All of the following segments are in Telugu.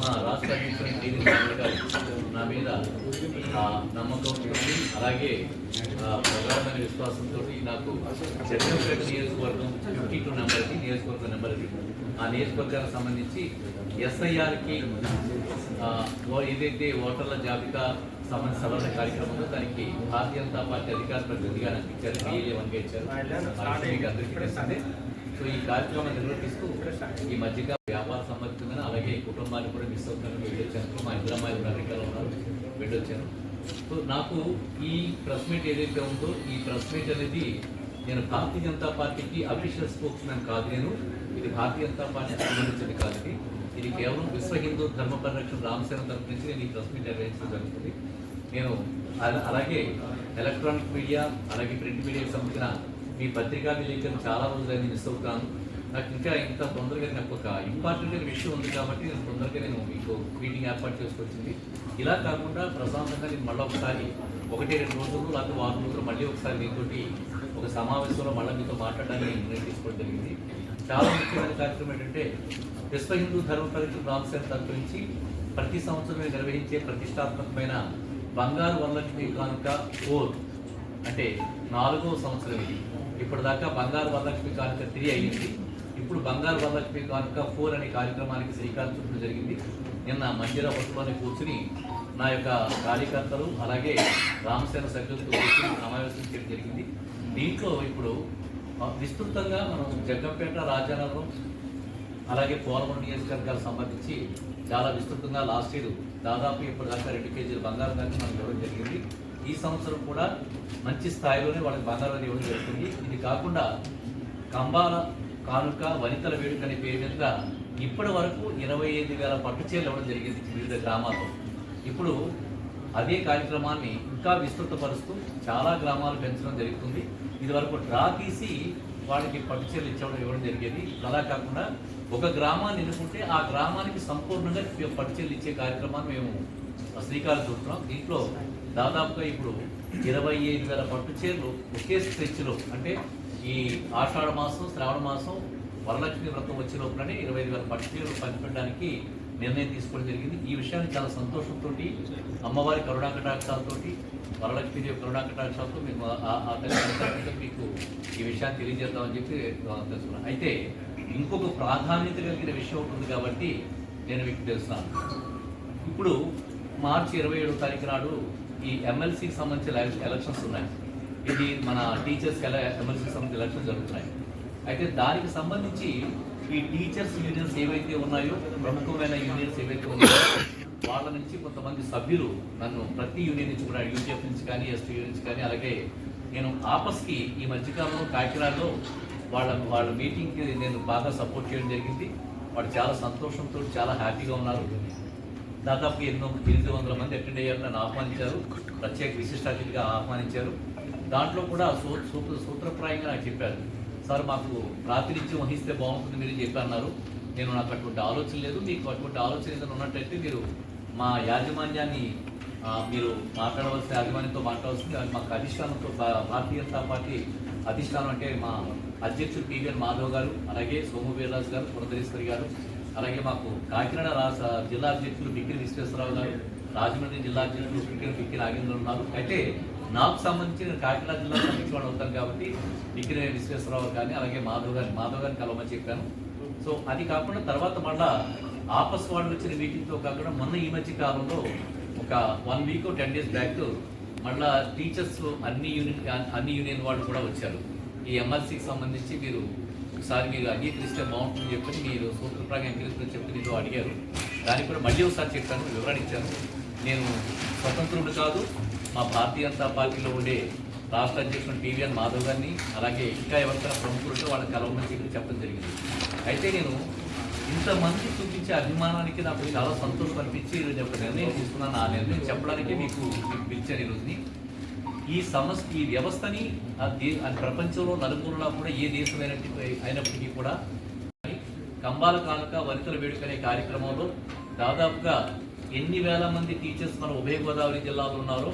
మా రాష్ట్ర అధ్యక్షుడు టీవీ గారు నా మీద నమ్మకంతో అలాగే ప్రగాఢమైన విశ్వాసంతో నాకు చర్చపేట నియోజకవర్గం 52 నెంబర్కి నియోజకవర్గం నెంబర్కి ఆ నియోజకవర్గానికి సంబంధించి ఎస్ఐఆర్కి ఏదైతే ఓటర్ల జాబితా సంబంధించిన సవరణ కార్యక్రమం ఉందో దానికి భారతీయ జనతా పార్టీ అధికార ప్రతినిధిగా నాకు ఇచ్చారు, BLA1గా ఇచ్చారు. మీకు అందరికీ తెలిసిందే. సో ఈ కార్యక్రమాన్ని నిర్వహిస్తూ ఈ మధ్యగా వ్యాపార సంబంధితంగా అలాగే కుటుంబాన్ని కూడా మిస్ అవుతున్నాను. వెళ్ళొచ్చాను, మా ఇద్దరు అమ్మాయిలు అమెరికాలో ఉన్నారు, వెళ్ళొచ్చాను. సో నాకు ఈ ప్రెస్ మీట్ ఏదైతే ఉందో ఈ ప్రెస్ మీట్ అనేది నేను భారతీయ జనతా పార్టీకి అఫీషియల్ స్పోక్స్ మ్యాన్ కాదు. ఇది భారతీయ జనతా పార్టీ సంబంధించింది కాదు. ఇది కేవలం విశ్వ హిందూ ధర్మ పరిరక్షణ రామసేన తరఫు నుంచి నేను ఈ ప్రెస్ మీట్ నిర్వహించడం జరుగుతుంది. నేను అలాగే ఎలక్ట్రానిక్ మీడియా అలాగే ప్రింట్ మీడియాకి సంబంధించిన మీ పత్రికా విలేకరులు చాలా రోజులైనా మిస్ అవుతాను. నాకు ఇంకా ఇంత తొందరగా నాకు ఒక ఇంపార్టెంట్ విషయం ఉంది కాబట్టి నేను తొందరగా మీకు మీటింగ్ ఏర్పాటు చేసుకొచ్చింది. ఇలా కాకుండా ప్రశాంతంగా నేను మళ్ళీ ఒకసారి 1-2 రోజులు లేకపోతే 6 రోజులు మళ్ళీ ఒకసారి మీతోటి ఒక సమావేశంలో మళ్ళీ మీతో మాట్లాడడానికి నేను నిర్ణయం తీసుకోవడం జరిగింది. చాలా ముఖ్యమైన కార్యక్రమం ఏంటంటే విశ్వ హిందూ ధర్మ పరిరక్షణ రామసేన తరఫు నుంచి ప్రతి సంవత్సరం నిర్వహించే ప్రతిష్టాత్మకమైన బంగారు వరలక్ష్మి కానుక 4 అంటే 4వ సంవత్సరం ఇది. ఇప్పటిదాకా బంగారు వరలక్ష్మి కానుక 3 అయ్యింది. ఇప్పుడు బంగారు వరలక్ష్మి కానుక 4 అనే కార్యక్రమానికి శ్రీకారం చుట్టూ జరిగింది. నిన్న మందిర హోటల్లోనే కూర్చుని నా యొక్క కార్యకర్తలు అలాగే రామసేన సభ్యులతో కూర్చుని సమావేశం చేయడం జరిగింది. దీంట్లో ఇప్పుడు విస్తృతంగా మనం జగ్గంపేట, రాజానగరం అలాగే పోలవరం నియోజకవర్గాలకు సంబంధించి చాలా విస్తృతంగా లాస్ట్ ఇయర్ దాదాపు ఇప్పటిదాకా 2 కేజీల బంగారం దాకా మనకు ఇవ్వడం జరిగింది. ఈ సంవత్సరం కూడా మంచి స్థాయిలోనే వాళ్ళకి బంగారం అనేది ఇవ్వడం జరుగుతుంది. ఇది కాకుండా కంబాల కానుక వనితల వేడుక అనే పేరు మీద ఇప్పటి వరకు 25,000 పట్టుచీరలు ఇవ్వడం జరిగింది వివిధ గ్రామాల్లో. ఇప్పుడు అదే కార్యక్రమాన్ని ఇంకా విస్తృతపరుస్తూ చాలా గ్రామాలు పెంచడం జరుగుతుంది. ఇది వరకు డ్రా తీసి వాళ్ళకి పట్టుచీరలు ఇవ్వడం జరిగేది. అలా కాకుండా ఒక గ్రామాన్ని ఎన్నుకుంటే ఆ గ్రామానికి సంపూర్ణంగా పట్టుచీరలు ఇచ్చే కార్యక్రమాన్ని మేము శ్రీకారం చుడుతున్నాం. దీంట్లో దాదాపుగా ఇప్పుడు 25,000 పట్టుచీరలు ఒకే స్ట్రెచ్లో అంటే ఈ ఆషాఢ మాసం, శ్రావణ మాసం, వరలక్ష్మి వ్రతం వచ్చే లోపలనే 25,000 పట్టుచీరలు పంచిపెట్టడానికి నిర్ణయం తీసుకోవడం జరిగింది. ఈ విషయాన్ని చాలా సంతోషంతో అమ్మవారి కరుణాకటాక్షాలతో వరలక్ష్మీదేవి కరుణాకటాక్షాలతో మేము మీకు ఈ విషయాన్ని తెలియజేద్దామని చెప్పి తెలుసుకున్నాను. అయితే ఇంకొక ప్రాధాన్యత కలిగిన విషయం ఉంటుంది కాబట్టి నేను మీకు తెలుస్తున్నాను. ఇప్పుడు మార్చి 27వ తారీఖు నాడు ఈ MLCకి సంబంధించిన ఎలక్షన్స్ ఉన్నాయి. ఇది మన టీచర్స్ MLCకి సంబంధించిన ఎలక్షన్స్ జరుగుతున్నాయి. అయితే దానికి సంబంధించి ఈ టీచర్స్ యూనియన్స్ ఏవైతే ఉన్నాయో ప్రముఖమైన యూనియన్స్ ఏవైతే ఉన్నాయో వాళ్ళ నుంచి కొంతమంది సభ్యులు నన్ను ప్రతి యూనియన్ నుంచి కూడా UGF నుంచి కానీ ST నుంచి కానీ అలాగే నేను ఆపస్కి ఈ మధ్యకాలంలో కాకినాడలో వాళ్ళ మీటింగ్కి నేను బాగా సపోర్ట్ చేయడం జరిగింది. వాళ్ళు చాలా సంతోషంతో చాలా హ్యాపీగా ఉన్నారు. దాదాపు 800 మంది అటెండ్ అయ్యారు, నన్ను ఆహ్వానించారు, ప్రత్యేక విశిష్ట అతిథిగా ఆహ్వానించారు. దాంట్లో కూడా సూత్రప్రాయంగా నాకు చెప్పారు, సార్ మాకు ప్రాతినిధ్యం వహిస్తే బాగుంటుంది మీరు చెప్పన్నారు. నాకు అటువంటి ఆలోచన లేదు, మీకు అటువంటి ఆలోచన ఏదైనా ఉన్నట్టయితే మీరు మా యాజమాన్యాన్ని మీరు మాట్లాడవలసిన యాజమాన్యంతో మాట్లాడాల్సింది. మాకు అధిష్టానంతో భారతీయ జనతా పార్టీ అధిష్టానం అంటే మా అధ్యక్షుడు PVN మాధవ్ గారు, అలాగే సోము వీర్రాజు గారు, పురంధరేశ్వరి గారు, అలాగే మాకు కాకినాడ జిల్లా అధ్యక్షులు బిక్కిరి విశ్వేశ్వరరావు గారు, రాజమండ్రి జిల్లా అధ్యక్షులు బిక్కిరి నాగేంద్ర ఉన్నారు. అయితే నాకు సంబంధించి నేను కాకినాడ జిల్లా సంబంధించి వాడు అవుతాను కాబట్టి బిక్కిరి విశ్వేశ్వరరావు కానీ అలాగే మాధవ్ గారిని కలవమని చెప్పాను. సో అది కాకుండా తర్వాత మళ్ళా ఆపస్ వాళ్ళు వచ్చిన మీటింగ్తో కాకుండా మొన్న ఈ మధ్య కాలంలో ఒక 1 వీక్ 10 డేస్ బ్యాక్ మళ్ళా టీచర్స్ అన్ని యూనియన్ వాళ్ళు కూడా వచ్చారు. ఈ MLCకి సంబంధించి మీరు ఒకసారి మీరు అంగీకరిస్తే బాగుంటుందని చెప్పి మీరు సూత్రప్రాయంగా అంగీకరిస్తుందని చెప్పి మీరు అడిగారు. దానికి కూడా మళ్ళీ ఒకసారి చెప్పాను, వివరణ ఇచ్చాను. నేను స్వతంత్రుడు కాదు, మా భారతీయ జనతా పార్టీలో ఉండే రాష్ట్ర అధ్యక్షుడు PVN మాధవ్ గారిని అలాగే ఇంకా ఎవరికైనా ప్రముఖులతో వాళ్ళని కలవమని చెప్పి చెప్పడం జరిగింది. అయితే నేను ఇంతమంది చూపించే అభిమానానికి నాకు చాలా సంతోషం అనిపించి ఒక నిర్ణయం తీసుకున్నాను. ఆ నిర్ణయం చెప్పడానికి మీకు పిలిచాను ఈరోజుని. ఈ వ్యవస్థని ప్రపంచంలో నలుమూలలా కూడా ఏ దేశం అయినప్పటికీ కూడా కంబాల కానుక వనితల వేడుక అనే కార్యక్రమంలో దాదాపుగా ఎన్ని వేల మంది టీచర్స్ మన ఉభయ గోదావరి జిల్లాలో ఉన్నారో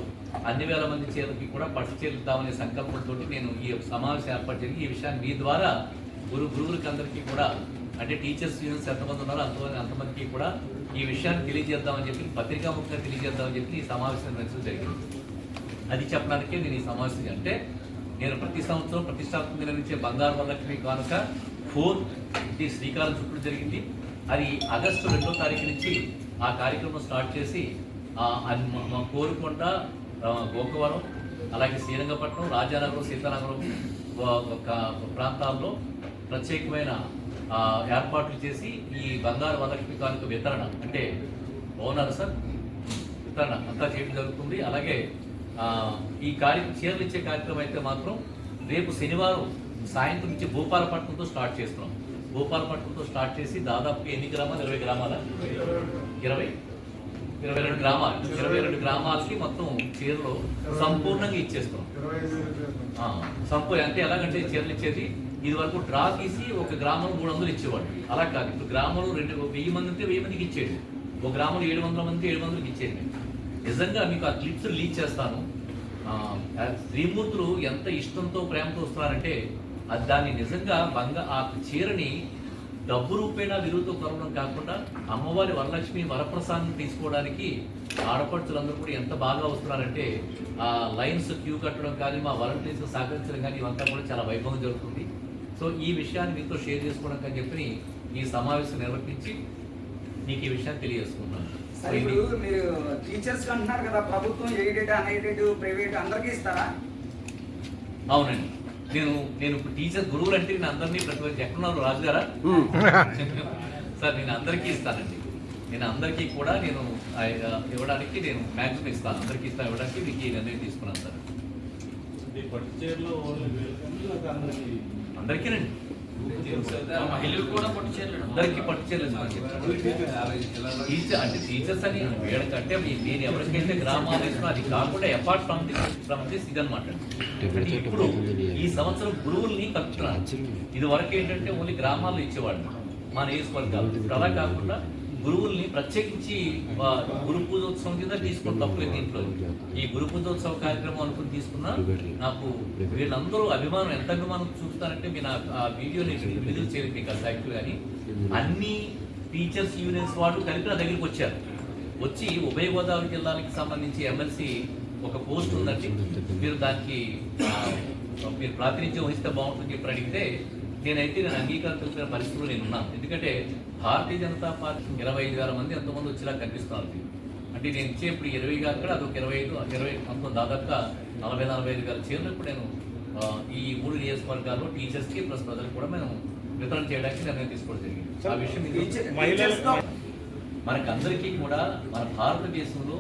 అన్ని వేల మంది చేతులకి కూడా పట్టు చేరుతామనే సంకల్పంతో నేను ఈ సమావేశం ఏర్పాటు చేసి ఈ విషయాన్ని మీ ద్వారా గురువులకి అందరికీ కూడా అంటే టీచర్స్ యూనియన్స్ ఎంతమంది ఉన్నారో అంతమందికి కూడా ఈ విషయాన్ని తెలియజేద్దామని చెప్పి పత్రికాముఖంగా తెలియజేద్దామని చెప్పి ఈ సమావేశం నిర్వహించడం జరిగింది. అది చెప్పడానికే నేను ఈ సమావేశం అంటే నేను ప్రతి సంవత్సరం ప్రతిష్టాత్మకంగా నిర్వహించే బంగారు వరలక్ష్మి కానుక 4 శ్రీకారం చుట్టూ జరిగింది. అది ఆగస్టు 2వ తారీఖు నుంచి ఆ కార్యక్రమం స్టార్ట్ చేసి కోరుకొండ, గోకవరం, అలాగే శ్రీరంగపట్నం, రాజానగరం, సీతానగరం ప్రాంతాల్లో ప్రత్యేకమైన ఏర్పాట్లు చేసి ఈ బంగారు వరలక్ష్మి కానుక వితరణ అంటే బాగున్నారు సార్ వితరణ అంతా చేయడం జరుగుతుంది. అలాగే ఈ చీరలు ఇచ్చే కార్యక్రమం అయితే మాత్రం రేపు శనివారం సాయంత్రం నుంచి భూపాలపట్నంతో స్టార్ట్ చేస్తున్నాం. భూపాలపట్నంతో స్టార్ట్ చేసి దాదాపు ఎన్ని గ్రామాలు 20 గ్రామాల 22 గ్రామాలు 22 గ్రామాలకి మొత్తం చీరలు సంపూర్ణంగా ఇచ్చేస్తున్నాం. అంటే ఎలాగంటే చీరలు ఇచ్చేది ఇది వరకు డ్రా తీసి ఒక గ్రామం 300 ఇచ్చేవాడు. అలా కాదు, ఇప్పుడు గ్రామంలో 1000 మంది ఉంటే 1000 మందికి ఇచ్చేది, ఒక గ్రామంలో 700 మందికి 700కి ఇచ్చేది. నిజంగా మీకు ఆ క్లిప్స్ లీక్ చేస్తాను. శ్రీమూర్తులు ఎంత ఇష్టంతో ప్రేమతో వస్తున్నారంటే దాన్ని నిజంగా ఆ చీరని డబ్బు రూపేణా విలువతో కొనడం కాకుండా అమ్మవారి వరలక్ష్మి వరప్రసాదం తీసుకోవడానికి ఆడపడుచులందరూ కూడా ఎంత బాగా వస్తున్నారంటే ఆ లైన్స్ క్యూ కట్టడం కానీ మా వాలంటీర్స్ సహకరించడం కానీ ఇవంతా కూడా చాలా వైభవం జరుగుతుంది. సో ఈ విషయాన్ని మీతో షేర్ చేసుకోవడం అని చెప్పి ఈ సమావేశం నిర్వహించి మీకు ఈ విషయాన్ని తెలియజేసుకున్నాను. ఇప్పుడు మీరు టీచర్స్ అంటున్నారు కదా, ప్రభుత్వం ఎయిడెడ్, అన్ఎయిడెడ్, ప్రైవేట్ అందరికీ ఇస్తారా? అవునండి, నేను టీచర్ గురువులు అంటే నేను అందరినీ ప్రతి ఎక్కడున్నారు రాజు గారా సార్, నేను అందరికీ ఇస్తానండి. నేను అందరికీ కూడా నేను ఇవ్వడానికి నేను మ్యాక్సిమం ఇస్తాను, అందరికీ ఇస్తాను ఇవ్వడానికి మీకు ఈ నిర్ణయం తీసుకున్నాను సార్. అందరికీనండి, అందరికీ పట్టు చీరలు అంటే టీచర్స్ అని వేడకంటే నేను ఎవరికైతే గ్రామాలు ఇస్తున్నా అది కాకుండా అపార్ట్ ఫ్రమ్ దిస్ ఇదనమాట. ఇప్పుడు ఈ సంవత్సరం గురువుల్ని కలుపుతున్నాను. ఇది వరకు ఏంటంటే ఓన్లీ గ్రామాల్లో ఇచ్చేవాళ్ళు మా నియోజకవర్గాలు. ఇప్పుడు అలా కాకుండా గురువుల్ని ప్రత్యేకించి గురు పూజోత్సవం కింద తీసుకుని తప్పలేదు. దీంట్లో ఈ గురు పూజోత్సవ కార్యక్రమం అనుకుని తీసుకున్నా నాకు వీళ్ళందరూ అభిమానం ఎంత అభిమానం చూస్తారంటే మీరు ఆ వీడియోని విడుదల చేయలేదు మీకు అసలు యాక్చువల్ కానీ అన్ని టీచర్స్ యూనియన్స్ వాళ్ళు కలిపి నా దగ్గరికి వచ్చారు. వచ్చి ఉభయ గోదావరి జిల్లాలకు సంబంధించి ఎమ్మెల్సీ ఒక పోస్ట్ ఉందండి, మీరు దానికి మీరు ప్రాతినిధ్యం వహిస్తే బాగుంటుంది చెప్పి అడిగితే నేను అంగీకారం తెలిసిన పరిస్థితుల్లో నేను ఉన్నాను. ఎందుకంటే భారతీయ జనతా పార్టీ 25,000 మంది ఎంతోమంది వచ్చేలా కనిపిస్తున్నారు. అంటే నేను ఇచ్చే ఇప్పుడు 20 అక్కడ అదొక 25 మొత్తం దాదాపుగా 40-45 వేల చీరలు ఇప్పుడు నేను ఈ 3 నియోజకవర్గాల్లో టీచర్స్కి ప్లస్ ప్రజలకు కూడా మేము వితరణ చేయడానికి నిర్ణయం తీసుకోవడం జరిగింది. ఆ విషయం మనకందరికీ కూడా మన భారతదేశంలో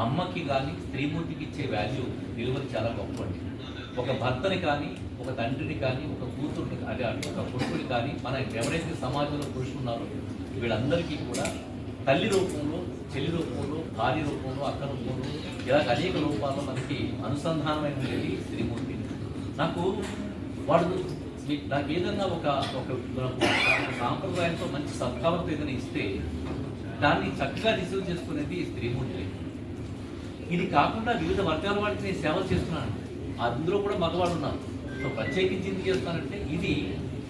అమ్మకి కానీ స్త్రీమూర్తికి ఇచ్చే వాల్యూ విలువలు చాలా గొప్పండి. ఒక భర్తని కానీ, ఒక తండ్రిని కానీ, ఒక కూతుర్ని అదే ఒక కొడుకుని కానీ మన ఎవరైతే సమాజంలో పురుషులు ఉన్నారో వీళ్ళందరికీ కూడా తల్లి రూపంలో, చెల్లి రూపంలో, భార్య రూపంలో, అక్క రూపంలో ఇలా అనేక రూపాల్లో మనకి అనుసంధానమైనది స్త్రీమూర్తి. నాకు ఏదన్నా ఒక సాంప్రదాయంతో మంచి సద్భావంతో ఏదైనా ఇస్తే దాన్ని చక్కగా రిసీవ్ చేసుకునేది స్త్రీమూర్తి. ఇది కాకుండా వివిధ వర్గాల వాటికి నేను సేవ చేస్తున్నాను, అందులో కూడా మగవాడు ఉన్నారు. సో ప్రత్యేకించి ఎందుకు చేస్తానంటే ఇది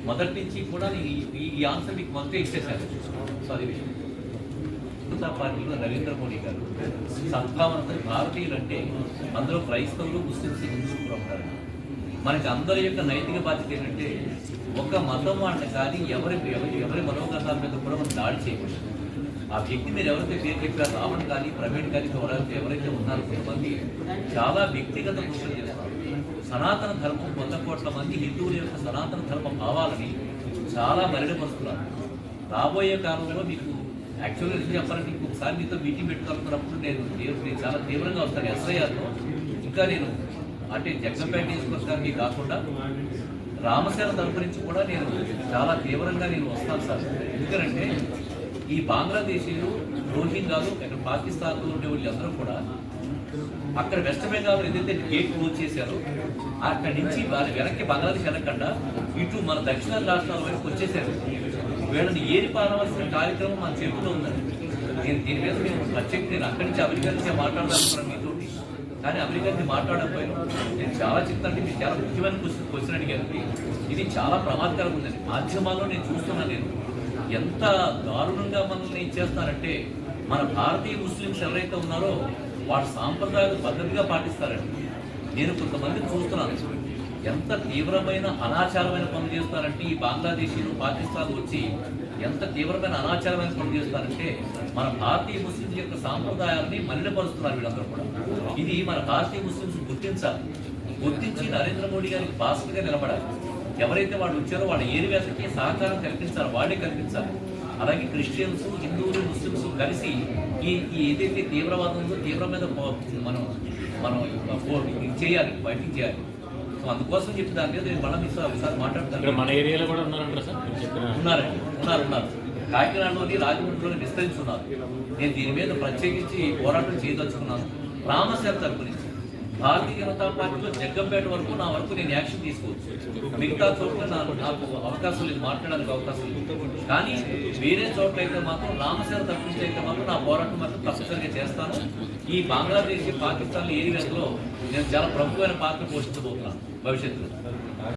మొదటి నుంచి కూడా నేను ఈ ఆన్సర్ మీకు మొదట ఇచ్చేసాను. సో అది విషయం. జనతా పార్టీలో నరేంద్ర మోడీ గారు సద్భావన భారతీయులు అంటే అందులో క్రైస్తవులు, ముస్లింస్, హిందువులు కూడా ఉంటారు. మనకి అందరి యొక్క నైతిక బాధ్యత ఏంటంటే ఒక మతం వాళ్ళని కానీ ఎవరి మనోగతాల మీద కూడా మనం దాడి చేయకూడదు. ఆ వ్యక్తి మీరు ఎవరైతే పేరు చెప్పారు రావణ్ కానీ, ప్రవీణ్ కానీ, ఎవరైతే ఉన్నారో కొంతమంది చాలా వ్యక్తిగత కృషులు చేస్తారు. సనాతన ధర్మం 100 కోట్ల మంది హిందువుల యొక్క సనాతన ధర్మ భావాలని చాలా మరిడపరుస్తున్నారు. రాబోయే కాలంలో మీకు యాక్చువల్గా నిజం చెప్పాలంటే ఇంకొకసారి మీతో మీటింగ్ పెట్టుకోవాలన్నప్పుడు నేను చాలా తీవ్రంగా వస్తాను. ఎస్ఐఆర్లో ఇంకా నేను అంటే జగన్పేట నియోజకవర్గానికి కాకుండా రామసేన తరపు నుంచి కూడా నేను చాలా తీవ్రంగా వస్తాను సార్. ఎందుకంటే ఈ బంగ్లాదేశీలు, రోహింగ్యాలు, ఇక్కడ పాకిస్తాన్లో ఉండే వాళ్ళందరూ కూడా అక్కడ వెస్ట్ బెంగాల్ ఏదైతే గేట్ క్లోజ్ చేశారో అక్కడి నుంచి వాళ్ళ వెనక్కి బంగ్లాదేశ్ వెనకుండా ఇటు మన దక్షిణ రాష్ట్రాల వైపు వచ్చేసారు. వీళ్ళని ఏరి పారవలసిన కార్యక్రమం మన చేతిలో ఉందండి. దీని మీద మేము నేను అక్కడి నుంచి అమెరికా నుంచే మాట్లాడాలనుకున్నాను మీతో, కానీ అమెరికా నుంచి మాట్లాడకపోయాను. నేను చాలా చెప్తానంటే మీరు చాలా ముఖ్యమైన క్వశ్చన్ అడిగారు. ఇది చాలా ప్రమాదకరంగా ఉందండి. మాధ్యమాల్లో నేను చూస్తున్నాను. నేను ఎంత దారుణంగా మనల్ని చేస్తారంటే మన భారతీయ ముస్లిమ్స్ ఎవరైతే ఉన్నారో వాళ్ళ సాంప్రదాయాలు పద్ధతిగా పాటిస్తారండి. నేను కొంతమంది చూస్తున్నాను ఎంత తీవ్రమైన అనాచారమైన పనులు చేస్తారంటే ఈ బంగ్లాదేశీలు పాకిస్తాన్ వచ్చి ఎంత తీవ్రమైన అనాచారమైన పనులు చేస్తారంటే మన భారతీయ ముస్లింస్ యొక్క సాంప్రదాయాలని మలినపరుస్తున్నారు వీళ్ళందరూ కూడా. ఇది మన భారతీయ ముస్లింస్ గుర్తించాలి. గుర్తించి నరేంద్ర మోడీ గారికి బాస్గా నిలబడాలి. ఎవరైతే వాళ్ళు వచ్చారో వాళ్ళ ఏరియాలకి సహకారం కల్పించాలి, వాళ్ళే కల్పించాలి. అలాగే క్రిస్టియన్స్, హిందువులు, ముస్లిమ్స్ కలిసి ఈ ఏదైతే తీవ్రవాదం ఉందో తీవ్రమైన మనం మనం ఇది చేయాలి, ఫైటింగ్ చేయాలి. సో అందుకోసం చెప్పి దాని మీద నేను మళ్ళీ ఒకసారి మాట్లాడతాను. మన ఏరియాలో కూడా ఉన్నారంటారా సార్? ఉన్నారండి, ఉన్నారు. కాకినాడలోని, రాజమండ్రిలోని విస్తరించున్నారు. నేను దీని మీద ప్రత్యేకించి పోరాటం చేయదలుచుకున్నాను. రామసేన తరపు నుంచి భారతీయ జనతా పార్టీలో జగ్గంపేట వరకు నా వరకు నేను యాక్షన్ తీసుకోవచ్చు. మిగతా చోట్ల నాకు అవకాశం లేదు, మాట్లాడడానికి అవకాశం లేదు. కానీ వేరే చోట్ల అయితే మాత్రం రామసేన తరపు నుంచి అయితే మాత్రం నా పోరాటం మాత్రం తప్పనిసరిగా చేస్తాను. ఈ బంగ్లాదేశ్, పాకిస్తాన్ ఏరియాలో నేను చాలా ప్రముఖమైన పాత్ర పోషించబోతున్నాను భవిష్యత్తులో.